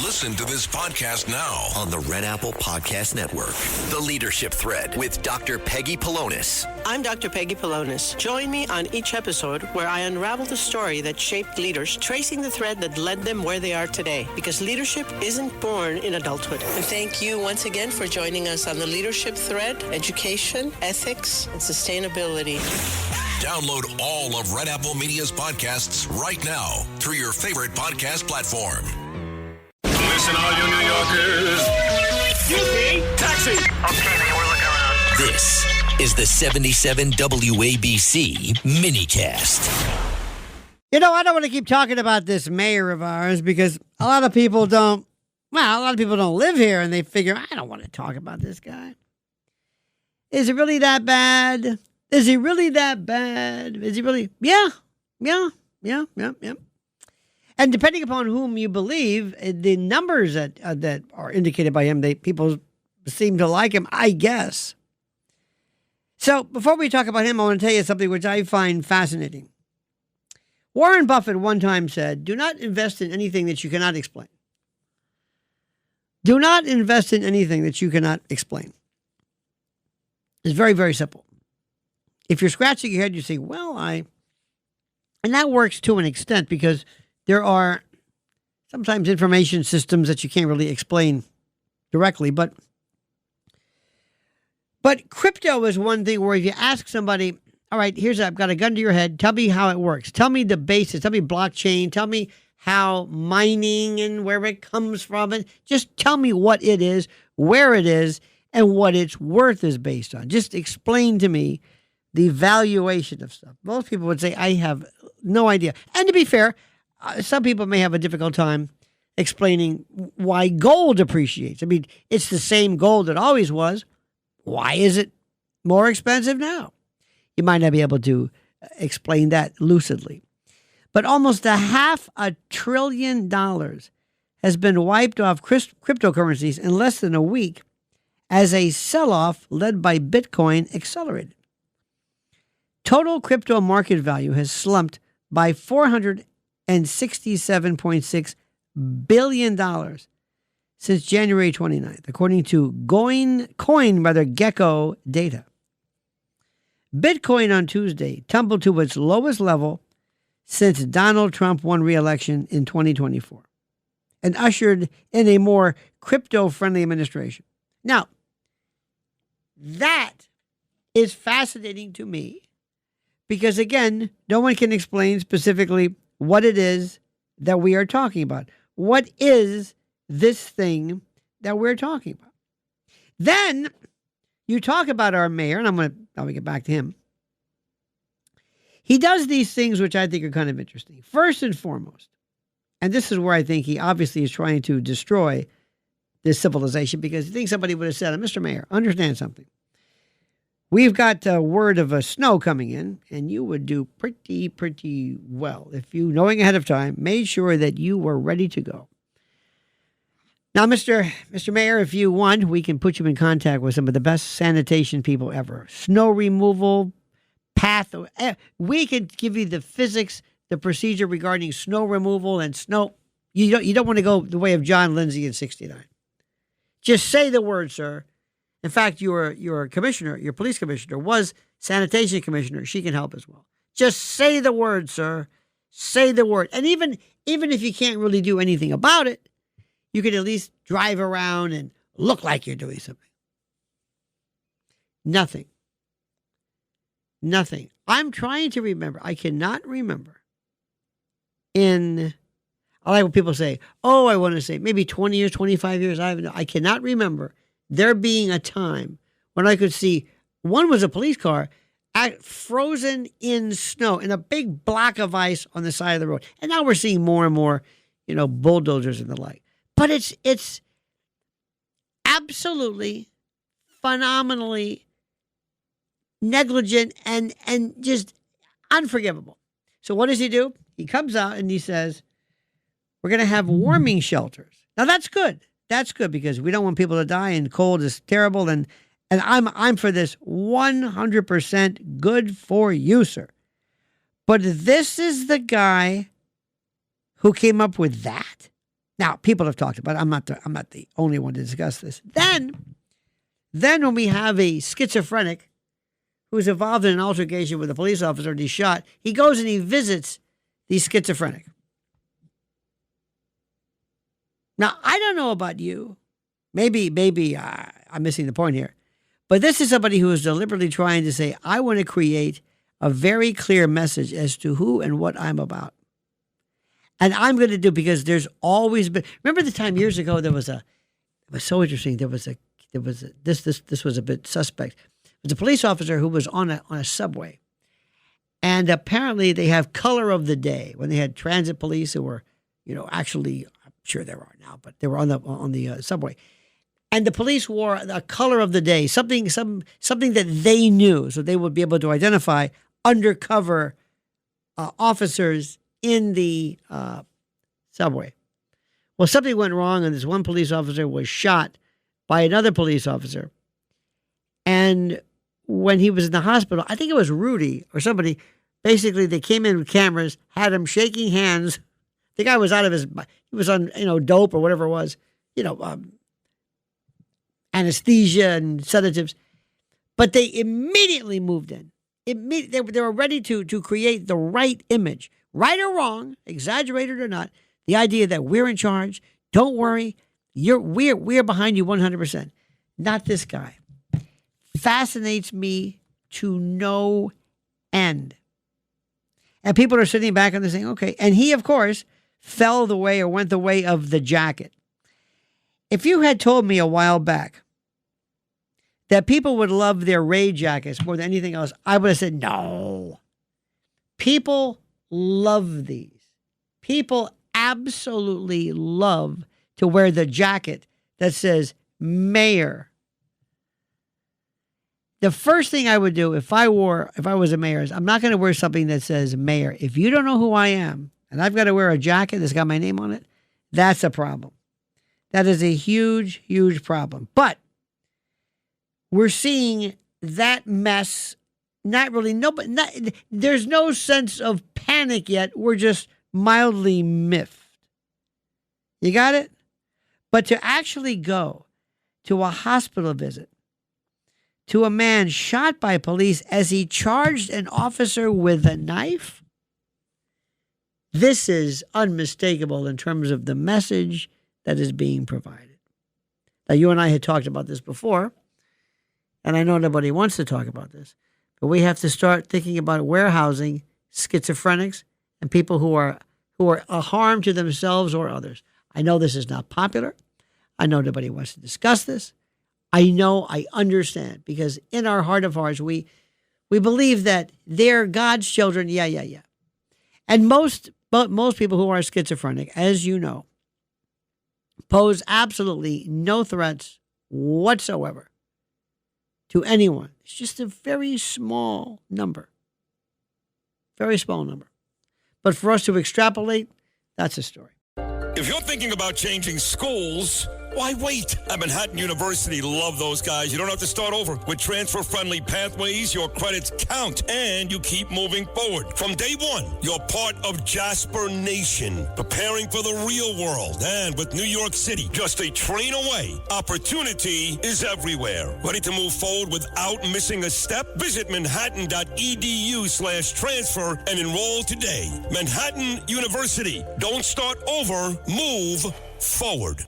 Listen to this podcast now on the Red Apple Podcast Network. The Leadership Thread with Dr. Peggy Polonis. I'm Dr. Peggy Polonis. Join me on each episode where I unravel the story that shaped leaders, tracing the thread that led them where they are today. Because leadership isn't born in adulthood. And thank you once again for joining us on the Leadership Thread, education, ethics, and sustainability. Download all of Red Apple Media's podcasts right now through your favorite podcast platform. Listen, all you New Yorkers. Excuse me, taxi. Okay, man, we're looking around. This is the 77 WABC minicast. You know, I don't want to keep talking about this mayor of ours because a lot of people don't live here and they figure, I don't want to talk about this guy. Is it really that bad? Is he really that bad? Is he really? Yeah. And depending upon whom you believe, the numbers that are indicated by him, people seem to like him, I guess. So before we talk about him, I want to tell you something which I find fascinating. Warren Buffett one time said, do not invest in anything that you cannot explain. Do not invest in anything that you cannot explain. It's very, very simple. If you're scratching your head, you say, and that works to an extent because there are sometimes information systems that you can't really explain directly, but crypto is one thing where if you ask somebody, all right, I've got a gun to your head, tell me how it works. Tell me the basics, tell me blockchain, tell me how mining and where it comes from, and just tell me what it is, where it is, and what its worth is based on. Just explain to me the valuation of stuff. Most people would say, I have no idea. And to be fair, some people may have a difficult time explaining why gold appreciates. I mean, it's the same gold it always was. Why is it more expensive now? You might not be able to explain that lucidly. But almost $500 billion has been wiped off cryptocurrencies in less than a week as a sell-off led by Bitcoin accelerated. Total crypto market value has slumped by $467.6 billion since January 29th, according to Gecko data. Bitcoin on Tuesday tumbled to its lowest level since Donald Trump won re-election in 2024 and ushered in a more crypto-friendly administration. Now, that is fascinating to me because, again, no one can explain specifically what it is that we are talking about. What is this thing that we're talking about? Then you talk about our mayor, and I'm going to get back to him. He does these things which I think are kind of interesting. First and foremost, and this is where I think he obviously is trying to destroy this civilization because you think somebody would have said, Mr. Mayor, understand something. We've got word of a snow coming in, and you would do pretty well if you, knowing ahead of time, made sure that you were ready to go. Now, Mr. Mayor, if you want, we can put you in contact with some of the best sanitation people ever. Snow removal, path. We can give you the physics, the procedure regarding snow removal and snow. You don't want to go the way of John Lindsay in 69. Just say the word, sir. In fact, your commissioner, your police commissioner, was sanitation commissioner. She can help as well. Just say the word, sir. Say the word. And even if you can't really do anything about it, you can at least drive around and look like you're doing something. Nothing. I'm trying to remember. I cannot remember. I like when people say, I want to say maybe 20 years, 25 years. I cannot remember there being a time when I could see one was a police car frozen in snow in a big block of ice on the side of the road. And now we're seeing more and more, bulldozers and the like. But it's absolutely phenomenally negligent and just unforgivable. So what does he do? He comes out and he says, we're going to have warming shelters. Now that's good. That's good because we don't want people to die and cold is terrible. And I'm for this 100% good for you, sir. But this is the guy who came up with that. Now, people have talked about it. I'm not the only one to discuss this. Then when we have a schizophrenic who's involved in an altercation with a police officer and he's shot, he goes and he visits the schizophrenic. Now, I don't know about you. Maybe I'm missing the point here. But this is somebody who is deliberately trying to say, I want to create a very clear message as to who and what I'm about. And I'm going to do, because there's always been, remember the time years ago it was so interesting. This was a bit suspect. It was a police officer who was on a subway. And apparently they have color of the day when they had transit police who were, actually, I'm sure there are now, but they were on the subway. And the police wore a color of the day, something that they knew, so they would be able to identify undercover officers in the subway. Well, something went wrong, and this one police officer was shot by another police officer. And when he was in the hospital, I think it was Rudy or somebody, basically they came in with cameras, had him shaking hands. The guy was he was on, dope or whatever it was, anesthesia and sedatives. But they immediately moved in. They were ready to create the right image. Right or wrong, exaggerated or not, the idea that we're in charge, don't worry, we're behind you 100%. Not this guy. Fascinates me to no end. And people are sitting back and they're saying, okay. And he, of course, went the way of the jacket. If you had told me a while back that people would love their raid jackets more than anything else, I would have said, no. People love these. People absolutely love to wear the jacket that says mayor. The first thing I would do if I was a mayor is I'm not going to wear something that says mayor. If you don't know who I am and I've got to wear a jacket that's got my name on it, that's a problem. That is a huge, huge problem. But we're seeing that mess. There's no sense of panic yet. We're just mildly miffed. You got it? But to actually go to a hospital visit to a man shot by police as he charged an officer with a knife, this is unmistakable in terms of the message that is being provided. Now, you and I had talked about this before, and I know nobody wants to talk about this, but we have to start thinking about warehousing schizophrenics and people who are a harm to themselves or others. I know this is not popular. I know nobody wants to discuss this. I understand, because in our heart of hearts, we believe that they're God's children. Yeah. And most people who are schizophrenic, as you know, pose absolutely no threats whatsoever to anyone. It's just a very small number. Very small number. But for us to extrapolate, that's a story. If you're thinking about changing schools, why wait? At Manhattan University, love those guys. You don't have to start over. With transfer-friendly pathways, your credits count, and you keep moving forward. From day one, you're part of Jasper Nation, preparing for the real world. And with New York City just a train away, opportunity is everywhere. Ready to move forward without missing a step? Visit manhattan.edu/transfer and enroll today. Manhattan University. Don't start over, move forward.